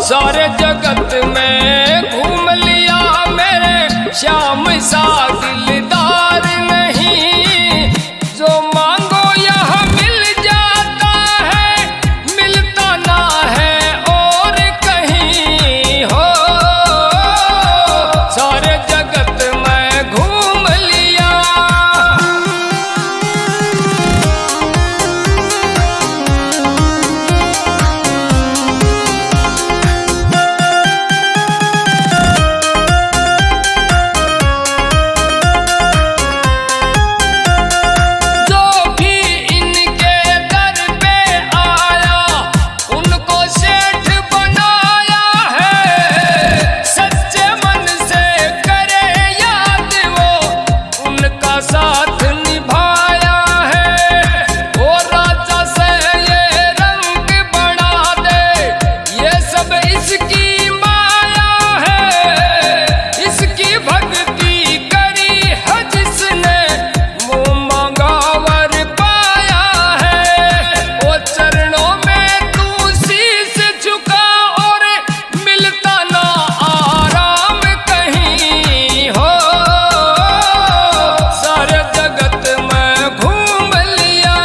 सारे जगत में घूम लिया मेरे श्याम सा दिलदार नहीं। जो मांगो यह मिल जाता है, मिलता ना है और कहीं हो। सारे जगत में घूम लिया। साथ निभाया है वो राजा से ये रंग बना दे, ये सब इसकी माया है। इसकी भक्ति करी है जिसने, मुँह मांगा वर पाया है। वो चरणों में तू शीश झुका और मिलता ना आराम कहीं हो। जगत में घूम लिया।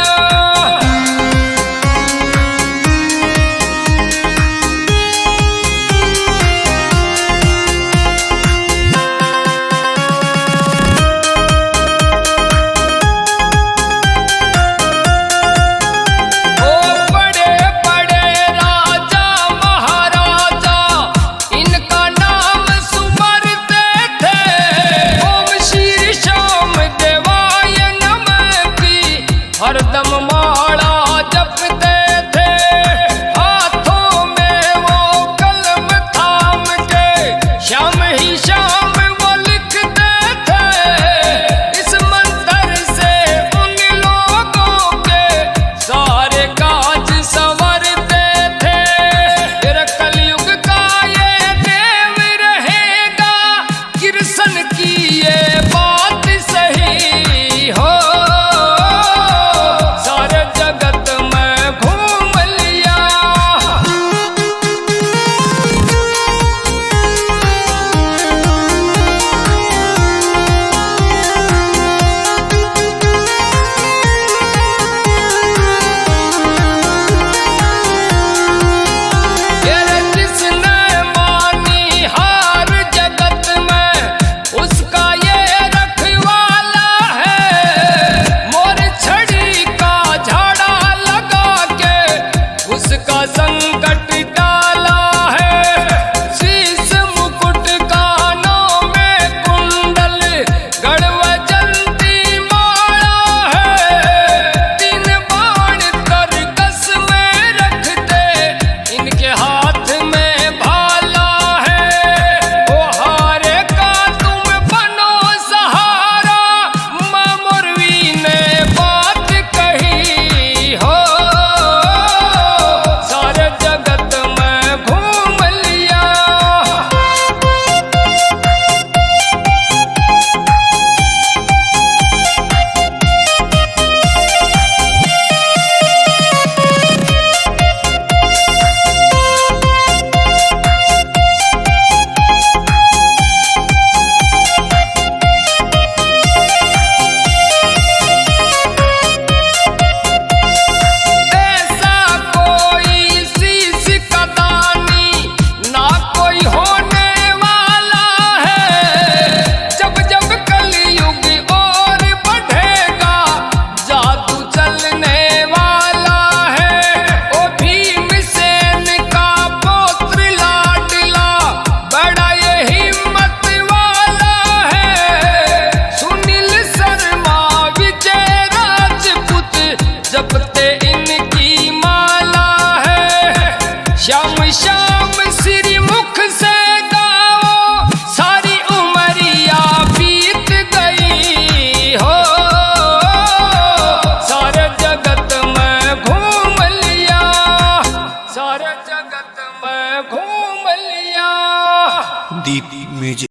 ओ बड़े बड़े राजा महाराजा इनका नाम सुमरते थे। ओम श्री श्याम देवाय नमः की हरदम माला जपते थे। हाथों में वो कलम थाम के श्याम ही श्याम वो लिखते थे। इस मंत्र से उन लोगों के सारे काज संवरते थे। फिर कलयुग का ये देव रहेगा, कृष्ण की ये बात सही हो। सारे जगत में घूम लिया। तेरे जिसने मानी हार जगत में, उसका ये रखवाला है। मोर छड़ी का झाड़ा लगा के उसका संकट डाला है। शीश मुकुट कानों में कुंडल गढ़वजंती माला है। तीन बाण तरकस में रखते, इनके हाथ में भाला है। वो हारे का तुम बनो सहारा, माँ मुरवी ने बात कही हो। सारे जगत में घूम लिया। ऐसा कोई शीश का दानी ना कोई होने वाला है। जब जब कलयुग और बढ़ेगा, जादू चलने वाला है। ओ भीमसेन का पौत्र लाडला बड़ा ये हिम्मत वाला है। सुनील शर्मा विजय राजपूत जपते इनकी माला है। श्याम श्याम श्री मुख से गाओ, सारी उमरिया बीत गई हो। सारे जगत में घूम लिया। सारे जगत में घूम लिया। दीप म्यूजिक।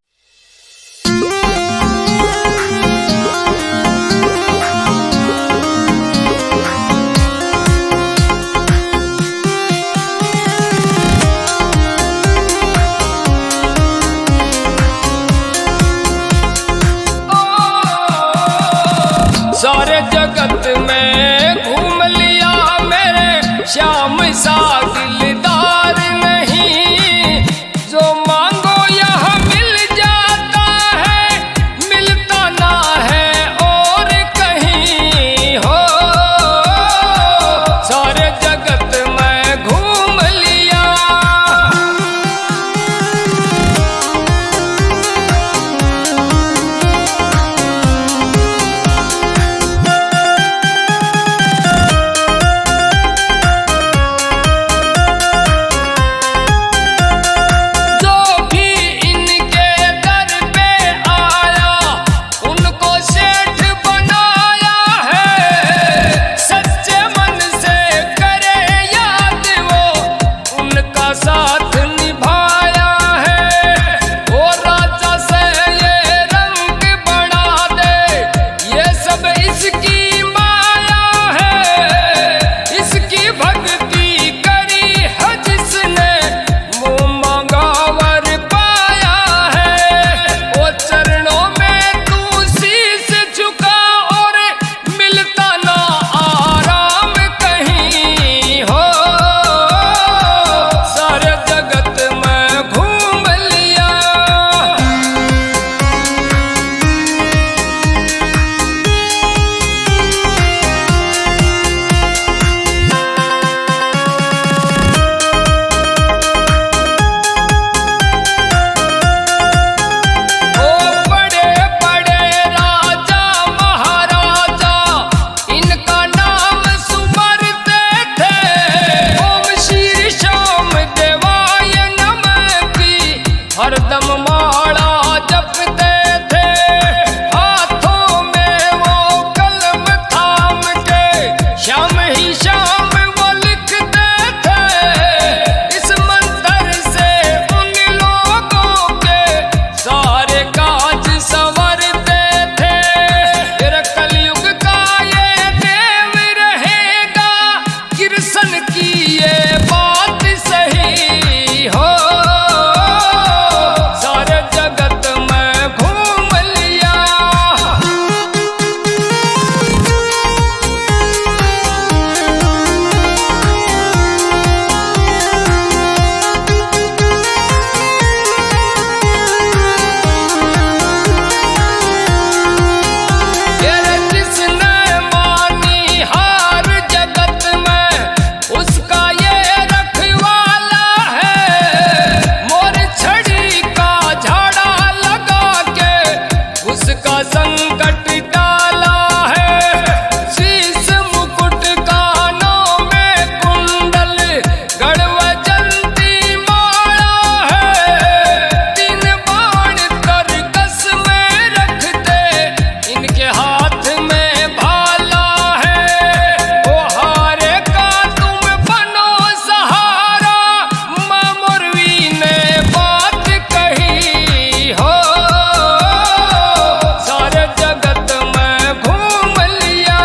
वही शाम वो लिखते थे इस मंतर से उन लोगों के सारे काज संवरते थे। फिर कलयुग का ये देव रहेगा कृष्ण की ये बात सही हो। सारे जगत में घूम लिया तेरे जिसने मानी हार जगत में उसका ये रखवाला है। मोर छड़ी का झाड़ा लगा के उसका संकट डाला है। शीश मुकुट कानों में कुंडल गढ़वजंती माला है। तीन बाण तरकस में रखते इनके हाथ में भाला है। ओ हारे का तुम बनो सहारा माँ मुरवी ने बात कही हो। सारे जगत में घूम लिया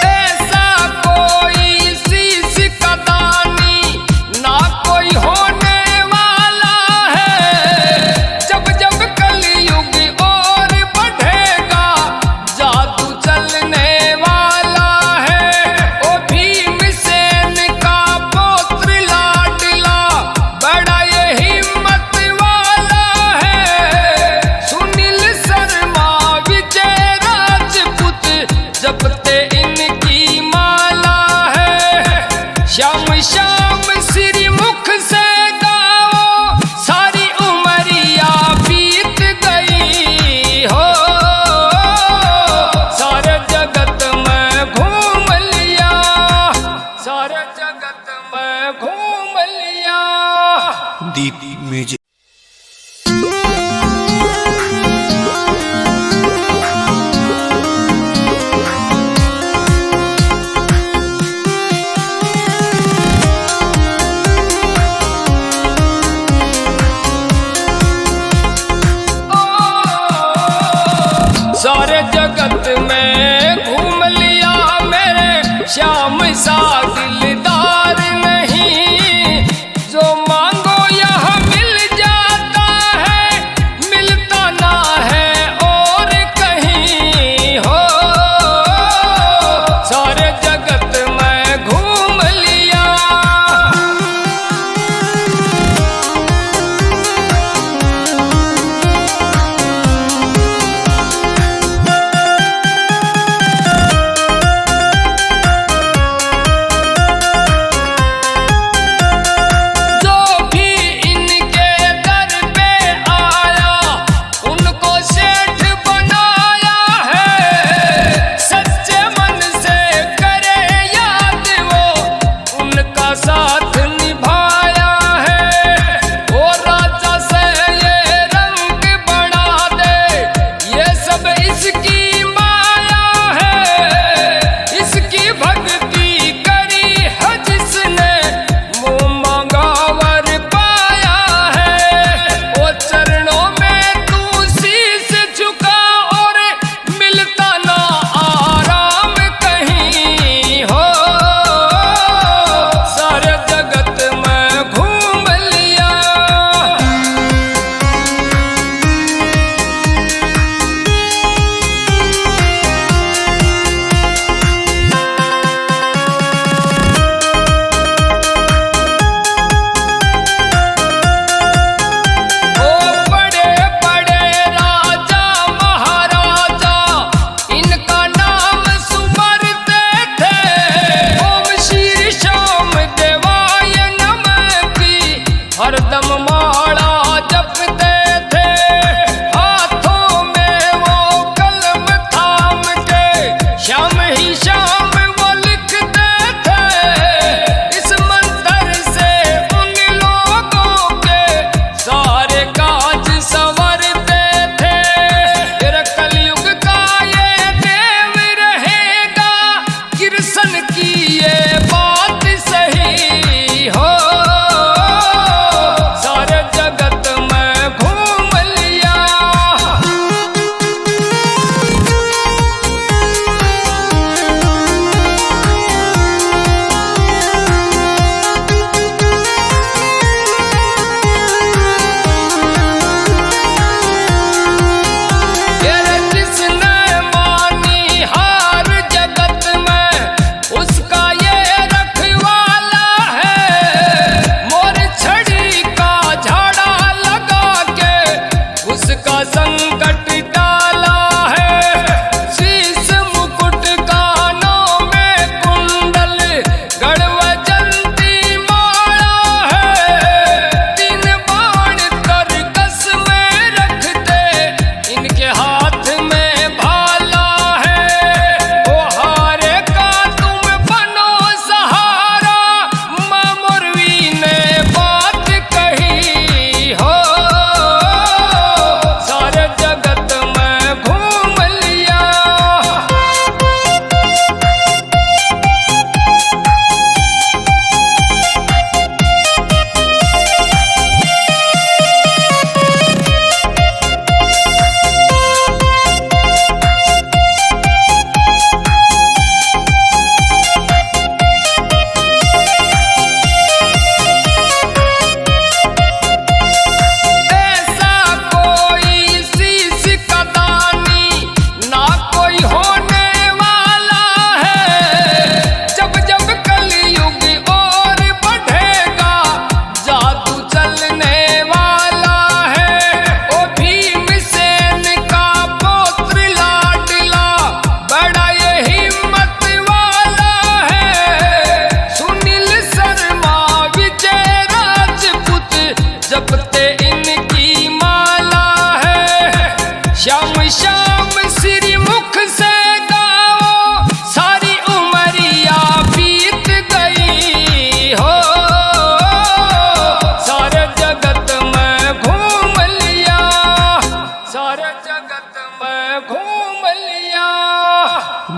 ऐसा कोई शीश का दानी ना कोई होने वाला है। जब जब कलयुग और बढ़ेगा जादू चलने वाला है। ओ भीमसेन का पुत्र लाडला बड़ा ये हिम्मत वाला है। सुनील शर्मा विजय राजपूत जपते इनकी माला है। श्याम श्याम श्री मुख से गाओ सारी उमरिया बीत गई हो। सारे जगत में घूम लिया सारे जगत में घूम लिया। Deep Music. सारे जगत में घूम लिया मेरे श्याम सा दिलदार नहीं। जो मांगो यह मिल जाता है मिलता ना है और कहीं हो। सारे जगत में घूम लिया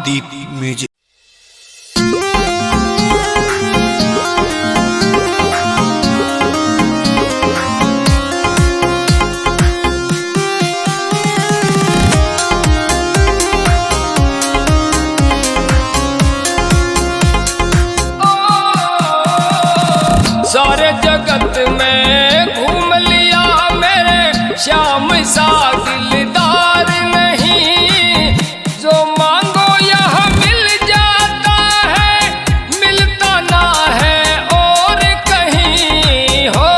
Deep Music. सारे जगत में घूम लिया मेरे श्याम सा दिलदार नहीं, जो मांगो यह मिल जाता है, मिलता ना है और कहीं हो।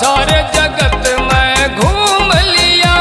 सारे जगत में घूम लिया।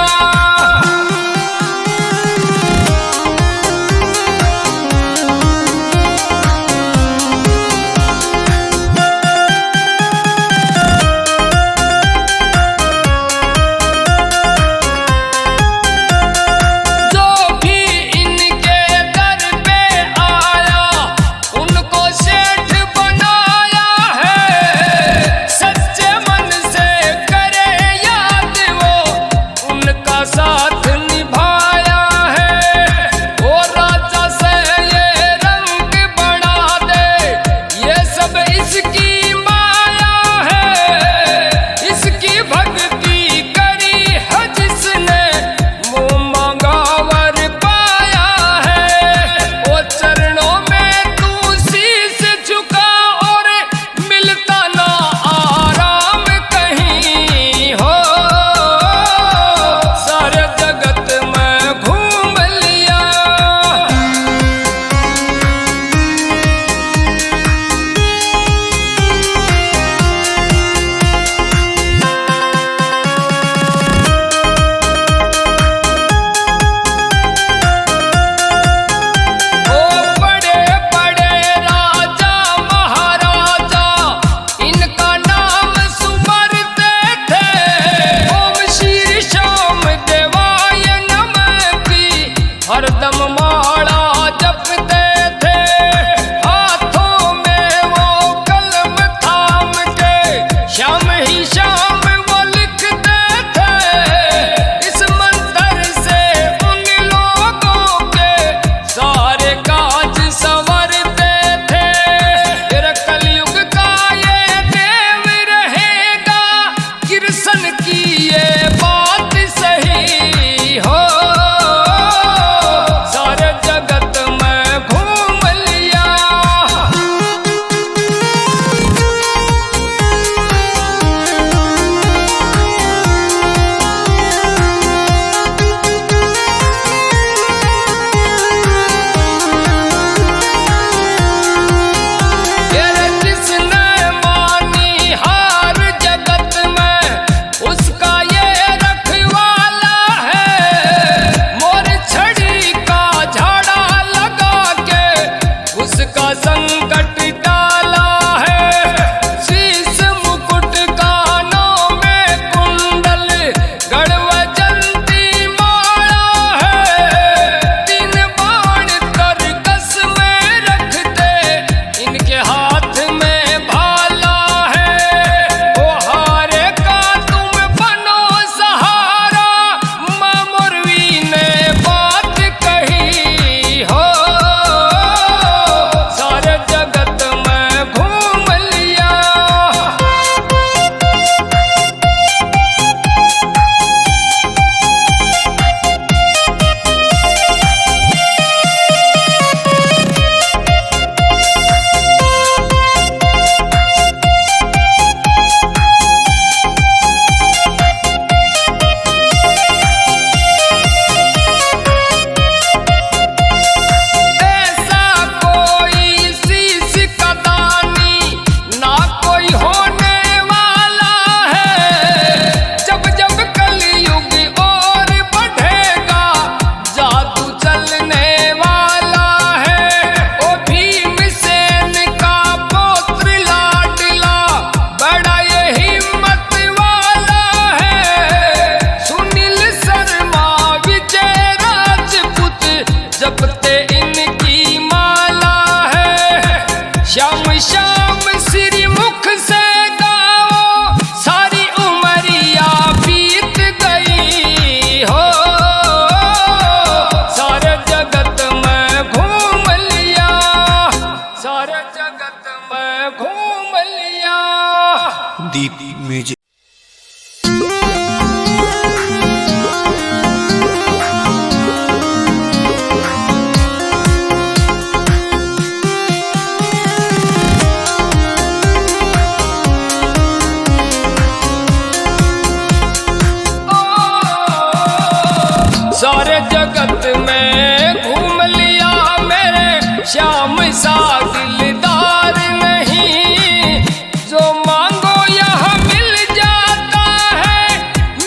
सारे जगत में घूम लिया मेरे श्याम सा दिलदार नहीं। जो मांगो यहाँ मिल जाता है,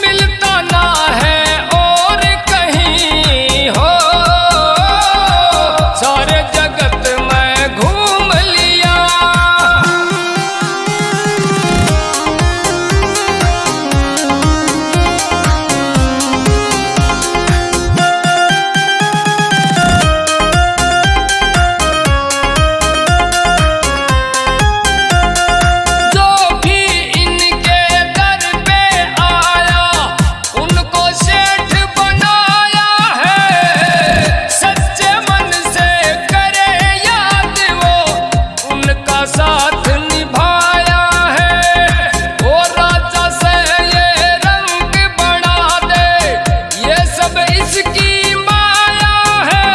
मिलता ना है और कहीं हो। सारे जगत में घूम लिया। साथ निभाया है वो राजा से ये रंग बढ़ा दे, ये सब इसकी माया है।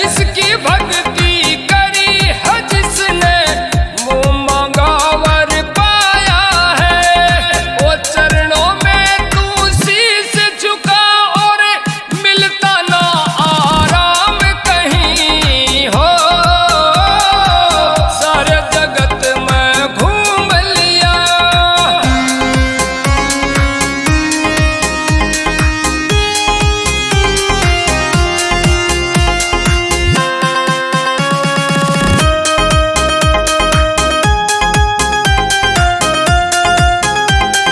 इसकी भक्ति करी है जिसने मुँह मांगा वर पाया है। वो चरणों में तू शीश झुका और मिलता ना आराम कहीं हो। सारे जगत में घूम लिया।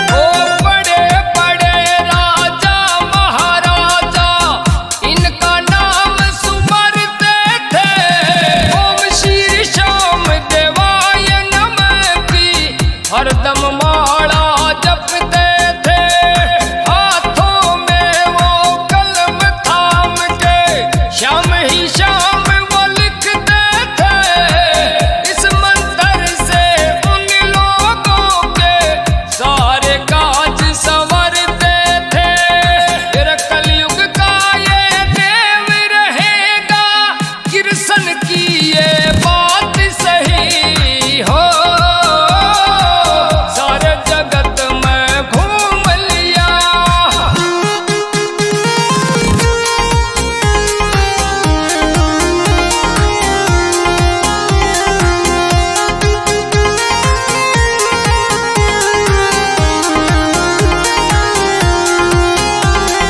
ओ बड़े बड़े राजा महाराजा इनका नाम सुमरते थे। ओम श्री श्याम देवाय नमः की हरदम माला जपते थे। हाथों में वो कलम थाम के श्याम ही श्याम वो लिखते थे। इस मंत्र से उन लोगों के सारे काज संवरते थे। फिर कलयुग का ये देव रहेगा, कृष्ण की ये बात सही हो। सारे जगत में घूम लिया।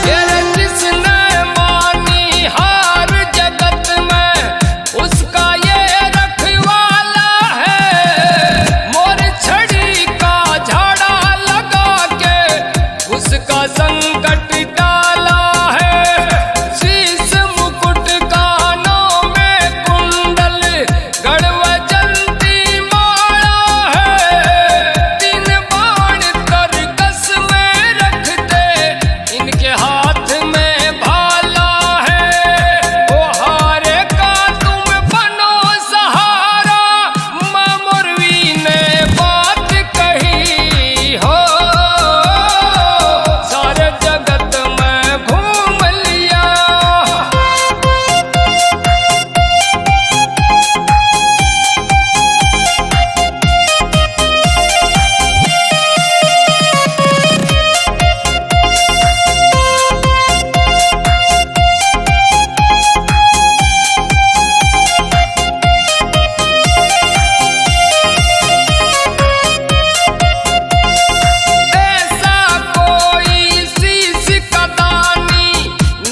तेरे जिसने मानी हार जगत में उसका ये रखवाला है। मोर छड़ी का झाड़ा लगा के उसका संकट डाला है। शीश मुकुट कानों में कुंडल गढ़व जलती माला है। तीन बाण तरकस में रखते इनके हाथ में भाला है। ओ हारे का तुम बनो सहारा, माँ मुरवी ने बात कही हो। सारे जगत में घूम लिया। ऐसा कोई शीश का दानी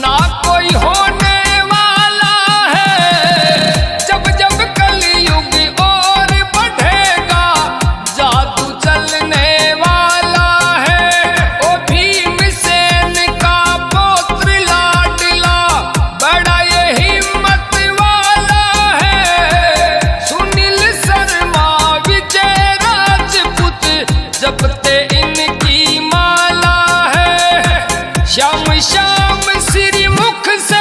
ना कोई होने वाला है। जब जब कलयुग और बढ़ेगा जादू चलने वाला है। ओ भीमसेन का पौत्र लाडला बड़ा ये हिम्मत वाला है। सुनील शर्मा विजय राजपूत जपते इनकी माला है। श्याम श्याम श्री मुख से